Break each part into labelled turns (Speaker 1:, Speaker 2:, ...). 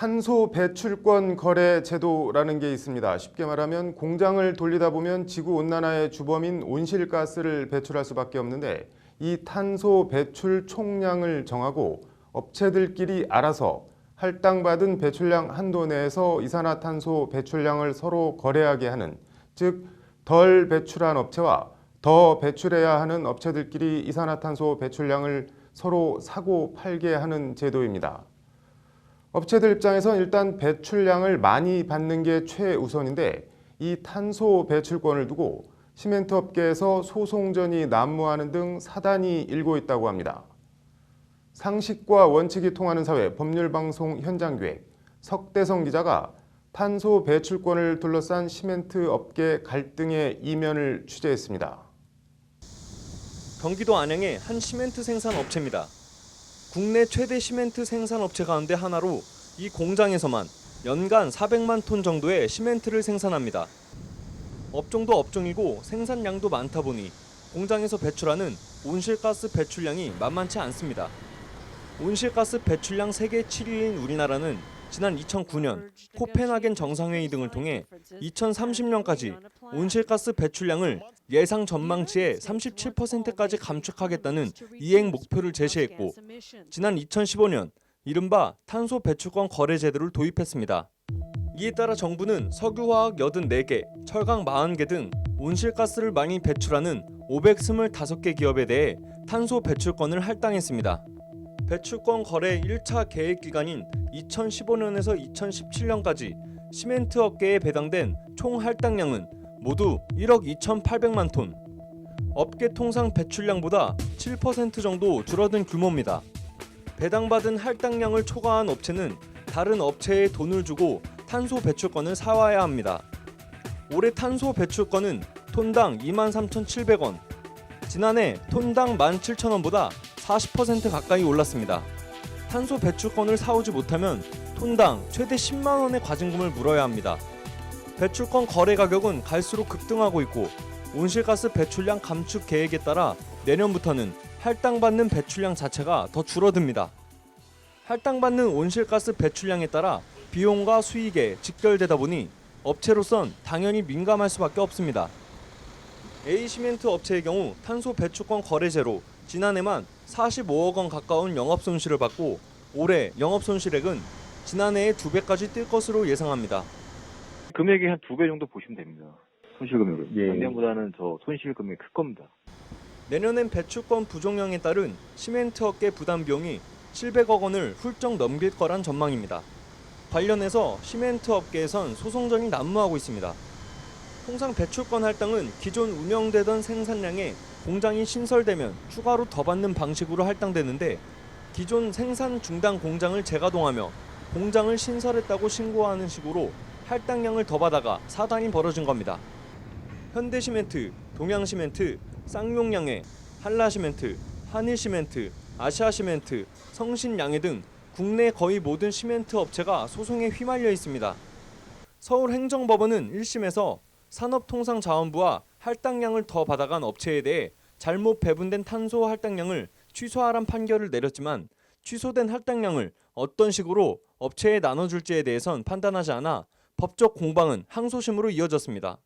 Speaker 1: 탄소 배출권 거래 제도라는 게 있습니다. 쉽게 말하면 공장을 돌리다 보면 지구 온난화의 주범인 온실가스를 배출할 수밖에 없는데 이 탄소 배출 총량을 정하고 업체들끼리 알아서 할당받은 배출량 한도 내에서 이산화탄소 배출량을 서로 거래하게 하는, 즉 덜 배출한 업체와 더 배출해야 하는 업체들끼리 이산화탄소 배출량을 서로 사고 팔게 하는 제도입니다. 업체들 입장에선 일단 배출량을 많이 받는 게 최우선인데 이 탄소 배출권을 두고 시멘트 업계에서 소송전이 난무하는 등 사단이 일고 있다고 합니다. 상식과 원칙이 통하는 사회 법률방송 현장기획 석대성 기자가 탄소 배출권을 둘러싼 시멘트 업계 갈등의 이면을 취재했습니다.
Speaker 2: 경기도 안양의 한 시멘트 생산 업체입니다. 국내 최대 시멘트 생산업체 가운데 하나로 이 공장에서만 연간 400만 톤 정도의 시멘트를 생산합니다. 업종도 업종이고 생산량도 많다 보니 공장에서 배출하는 온실가스 배출량이 만만치 않습니다. 온실가스 배출량 세계 7위인 우리나라는 지난 2009년 코펜하겐 정상회의 등을 통해 2030년까지 온실가스 배출량을 예상 전망치의 37%까지 감축하겠다는 이행 목표를 제시했고, 지난 2015년 이른바 탄소 배출권 거래 제도를 도입했습니다. 이에 따라 정부는 석유화학 84개, 철강 40개 등 온실가스를 많이 배출하는 525개 기업에 대해 탄소 배출권을 할당했습니다. 배출권 거래 1차 계획 기간인 2015년에서 2017년까지 시멘트 업계에 배당된 총 할당량은 모두 1억 2,800만 톤. 업계 통상 배출량보다 7% 정도 줄어든 규모입니다. 배당받은 할당량을 초과한 업체는 다른 업체에 돈을 주고 탄소 배출권을 사와야 합니다. 올해 탄소 배출권은 톤당 23,700원, 지난해 톤당 17,000원보다 40% 가까이 올랐습니다. 탄소 배출권을 사오지 못하면 톤당 최대 10만 원의 과징금을 물어야 합니다. 배출권 거래 가격은 갈수록 급등하고 있고 온실가스 배출량 감축 계획에 따라 내년부터는 할당받는 배출량 자체가 더 줄어듭니다. 할당받는 온실가스 배출량에 따라 비용과 수익에 직결되다 보니 업체로선 당연히 민감할 수밖에 없습니다. A시멘트 업체의 경우 탄소 배출권 거래제로 지난해만 45억 원 가까운 영업 손실을 받고 올해 영업 손실액은 지난해의 2배까지 뛸 것으로 예상합니다.
Speaker 3: 금액이 한 2배 정도 보시면 됩니다. 손실 금액을. 작년보다는 저 손실 금액이 클 겁니다.
Speaker 2: 내년엔 배출권 부종량에 따른 시멘트 업계 부담 비용이 700억 원을 훌쩍 넘길 거란 전망입니다. 관련해서 시멘트 업계에선 소송전이 난무하고 있습니다. 통상 배출권 할당은 기존 운영되던 생산량에 공장이 신설되면 추가로 더 받는 방식으로 할당되는데, 기존 생산 중단 공장을 재가동하며 공장을 신설했다고 신고하는 식으로 할당량을 더 받아가 사단이 벌어진 겁니다. 현대시멘트, 동양시멘트, 쌍용양해, 한라시멘트, 한일시멘트, 아시아시멘트, 성신양해 등 국내 거의 모든 시멘트 업체가 소송에 휘말려 있습니다. 서울행정법원은 1심에서 산업통상자원부와 할당량을 더 받아간 업체에 대해 잘못 배분된 탄소 할당량을 취소하란 판결을 내렸지만, 취소된 할당량을 어떤 식으로 업체에 나눠줄지에 대해선 판단하지 않아 법적 공방은 항소심으로 이어졌습니다.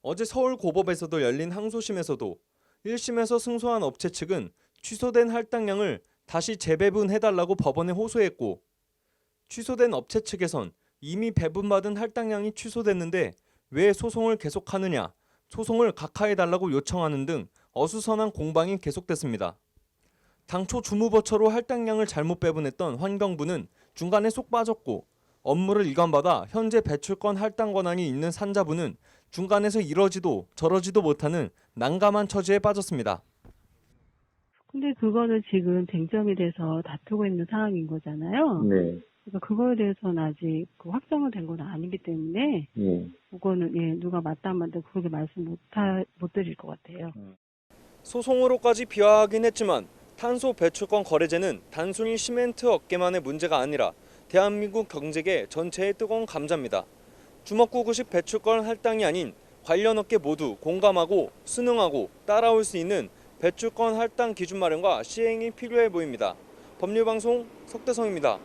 Speaker 2: 어제 서울고법에서도 열린 항소심에서도 1심에서 승소한 업체 측은 취소된 할당량을 다시 재배분해달라고 법원에 호소했고, 취소된 업체 측에선 이미 배분받은 할당량이 취소됐는데 왜 소송을 계속하느냐, 소송을 각하해달라고 요청하는 등 어수선한 공방이 계속됐습니다. 당초 주무버처로 할당량을 잘못 배분했던 환경부는 중간에 쏙 빠졌고, 업무를 이관받아 현재 배출권 할당 권한이 있는 산자부는 중간에서 이러지도 저러지도 못하는 난감한 처지에 빠졌습니다.
Speaker 4: 근데 그거는 지금 쟁점이 돼서 다투고 있는 상황인 거잖아요.
Speaker 5: 네.
Speaker 4: 그러니까 그거에 대해서는 아직 확정은 된 건 아니기 때문에 그거는 누가 맞다 안 맞다 그렇게 말씀 못 드릴 것 같아요.
Speaker 2: 소송으로까지 비화하긴 했지만 탄소 배출권 거래제는 단순히 시멘트 업계만의 문제가 아니라 대한민국 경제계 전체의 뜨거운 감자입니다. 주먹구구식 배출권 할당이 아닌 관련 업계 모두 공감하고 순응하고 따라올 수 있는 배출권 할당 기준 마련과 시행이 필요해 보입니다. 법률방송 석대성입니다.